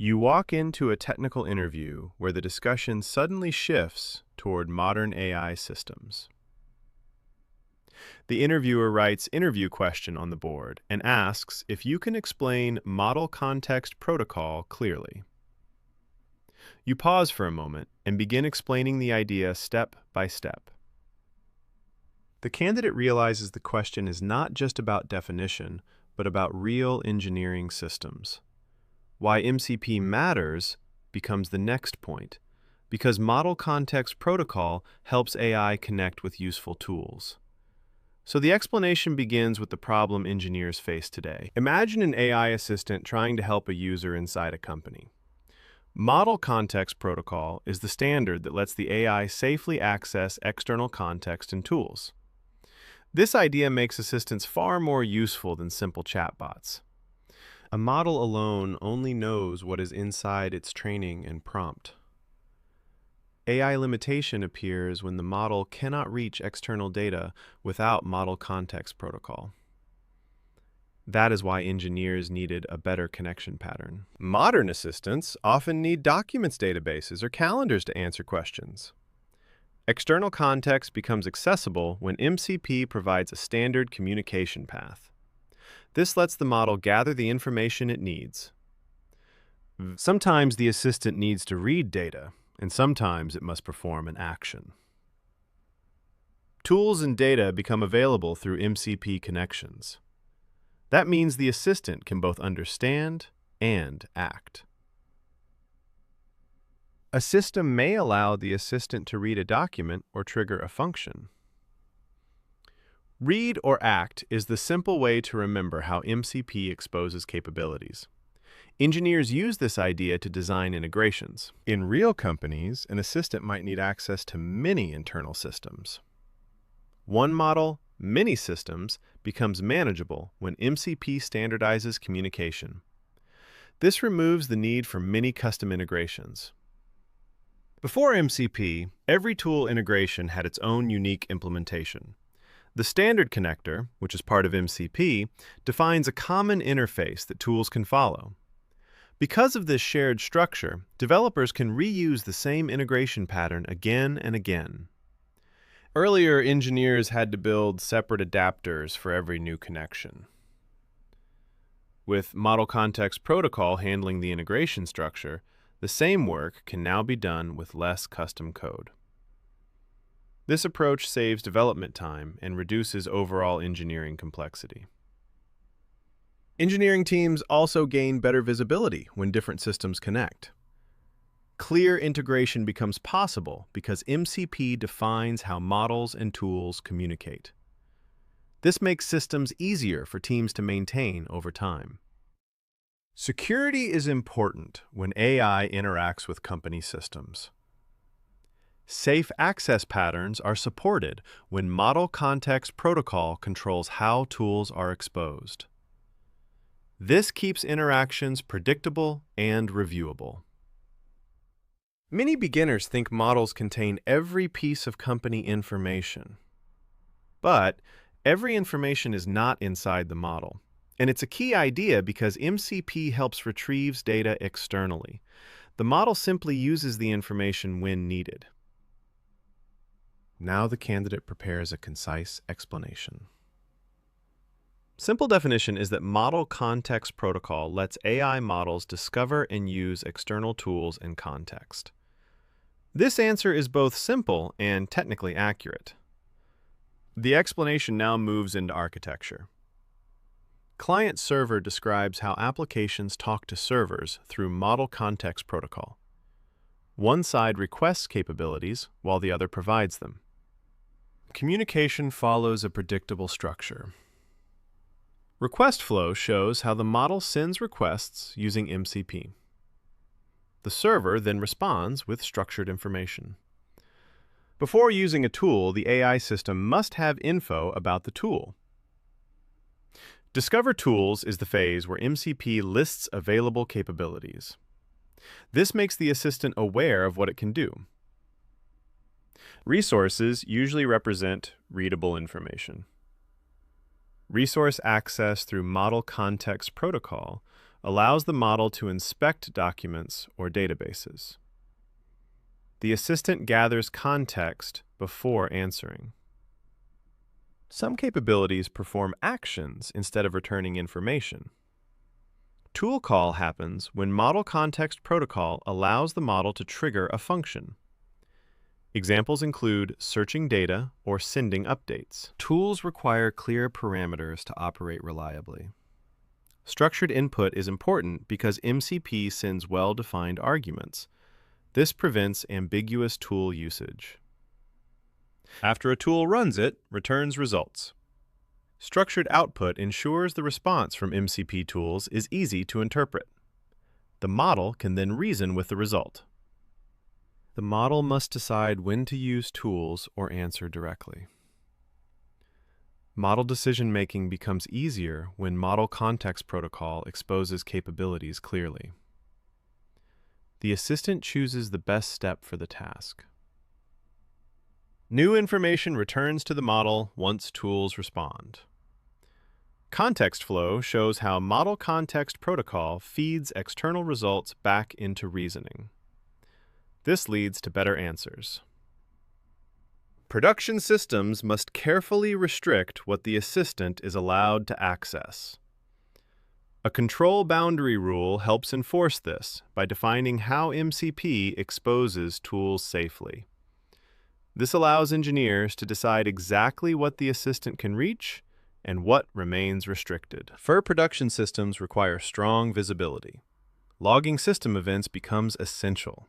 You walk into a technical interview where the discussion suddenly shifts toward modern AI systems. The interviewer writes interview question on the board and asks if you can explain model context protocol clearly. You pause for a moment and begin explaining the idea step by step. The candidate realizes the question is not just about definition, but about real engineering systems. Why MCP matters becomes the next point, because Model Context Protocol helps AI connect with useful tools. So the explanation begins with the problem engineers face today. Imagine an AI assistant trying to help a user inside a company. Model Context Protocol is the standard that lets the AI safely access external context and tools. This idea makes assistants far more useful than simple chatbots. A model alone only knows what is inside its training and prompt. AI limitation appears when the model cannot reach external data without Model Context Protocol. That is why engineers needed a better connection pattern. Modern assistants often need documents databases or calendars to answer questions. External context becomes accessible when MCP provides a standard communication path. This lets the model gather the information it needs. Sometimes the assistant needs to read data, and sometimes it must perform an action. Tools and data become available through MCP connections. That means the assistant can both understand and act. A system may allow the assistant to read a document or trigger a function. Read or act is the simple way to remember how MCP exposes capabilities. Engineers use this idea to design integrations. In real companies, an assistant might need access to many internal systems. One model, many systems, becomes manageable when MCP standardizes communication. This removes the need for many custom integrations. Before MCP, every tool integration had its own unique implementation. The standard connector, which is part of MCP, defines a common interface that tools can follow. Because of this shared structure, developers can reuse the same integration pattern again and again. Earlier, engineers had to build separate adapters for every new connection. With Model Context Protocol handling the integration structure, the same work can now be done with less custom code. This approach saves development time and reduces overall engineering complexity. Engineering teams also gain better visibility when different systems connect. Clear integration becomes possible because MCP defines how models and tools communicate. This makes systems easier for teams to maintain over time. Security is important when AI interacts with company systems. Safe access patterns are supported when Model Context Protocol controls how tools are exposed. This keeps interactions predictable and reviewable. Many beginners think models contain every piece of company information. But every information is not inside the model. And it's a key idea because MCP helps retrieve data externally. The model simply uses the information when needed. Now the candidate prepares a concise explanation. Simple definition is that Model Context Protocol lets AI models discover and use external tools and context. This answer is both simple and technically accurate. The explanation now moves into architecture. Client-server describes how applications talk to servers through Model Context Protocol. One side requests capabilities while the other provides them. Communication follows a predictable structure. Request flow shows how the model sends requests using MCP. The server then responds with structured information. Before using a tool, the AI system must have info about the tool. Discover Tools is the phase where MCP lists available capabilities. This makes the assistant aware of what it can do. Resources usually represent readable information. Resource access through Model Context Protocol allows the model to inspect documents or databases. The assistant gathers context before answering. Some capabilities perform actions instead of returning information. Tool call happens when Model Context Protocol allows the model to trigger a function. Examples include searching data or sending updates. Tools require clear parameters to operate reliably. Structured input is important because MCP sends well-defined arguments. This prevents ambiguous tool usage. After a tool runs it, returns results. Structured output ensures the response from MCP tools is easy to interpret. The model can then reason with the result. The model must decide when to use tools or answer directly. Model decision-making becomes easier when Model Context Protocol exposes capabilities clearly. The assistant chooses the best step for the task. New information returns to the model once tools respond. Context flow shows how Model Context Protocol feeds external results back into reasoning. This leads to better answers. Production systems must carefully restrict what the assistant is allowed to access. A control boundary rule helps enforce this by defining how MCP exposes tools safely. This allows engineers to decide exactly what the assistant can reach and what remains restricted. Production systems require strong visibility. Logging system events becomes essential.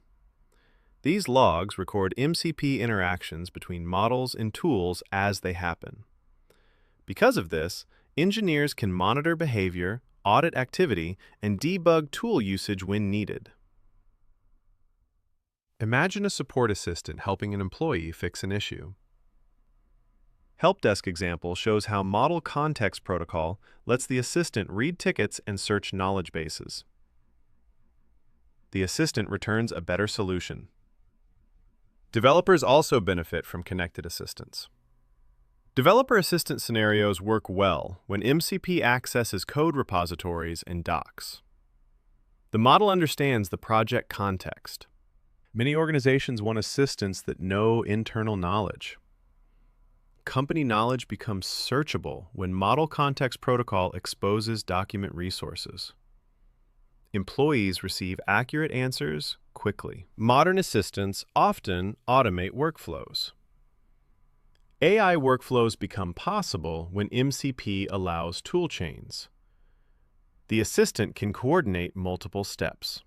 These logs record MCP interactions between models and tools as they happen. Because of this, engineers can monitor behavior, audit activity, and debug tool usage when needed. Imagine a support assistant helping an employee fix an issue. Help desk example shows how Model Context Protocol lets the assistant read tickets and search knowledge bases. The assistant returns a better solution. Developers also benefit from connected assistants. Developer assistant scenarios work well when MCP accesses code repositories and docs. The model understands the project context. Many organizations want assistants that know internal knowledge. Company knowledge becomes searchable when Model Context Protocol exposes document resources. Employees receive accurate answers quickly. Modern assistants often automate workflows. AI workflows become possible when MCP allows tool chains. The assistant can coordinate multiple steps.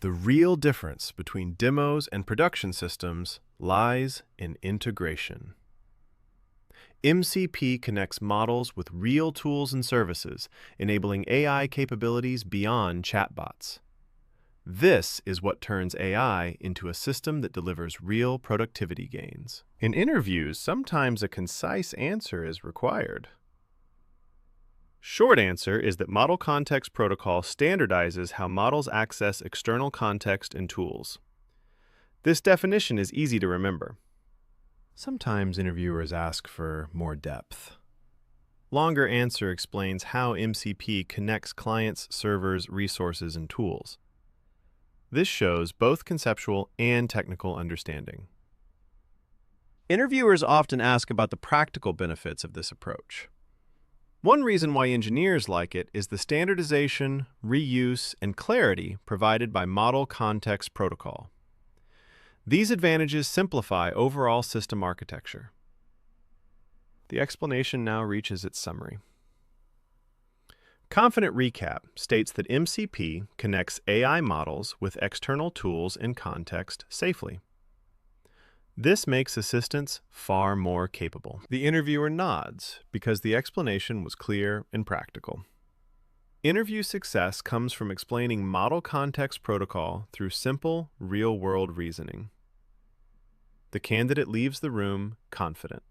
The real difference between demos and production systems lies in integration. MCP connects models with real tools and services, enabling AI capabilities beyond chatbots. This is what turns AI into a system that delivers real productivity gains. In interviews, sometimes a concise answer is required. Short answer is that Model Context Protocol standardizes how models access external context and tools. This definition is easy to remember. Sometimes interviewers ask for more depth. Longer answer explains how MCP connects clients, servers, resources, and tools. This shows both conceptual and technical understanding. Interviewers often ask about the practical benefits of this approach. One reason why engineers like it is the standardization, reuse, and clarity provided by Model Context Protocol. These advantages simplify overall system architecture. The explanation now reaches its summary. Confident recap states that MCP connects AI models with external tools and context safely. This makes assistants far more capable. The interviewer nods because the explanation was clear and practical. Interview success comes from explaining Model Context Protocol through simple, real-world reasoning. The candidate leaves the room confident.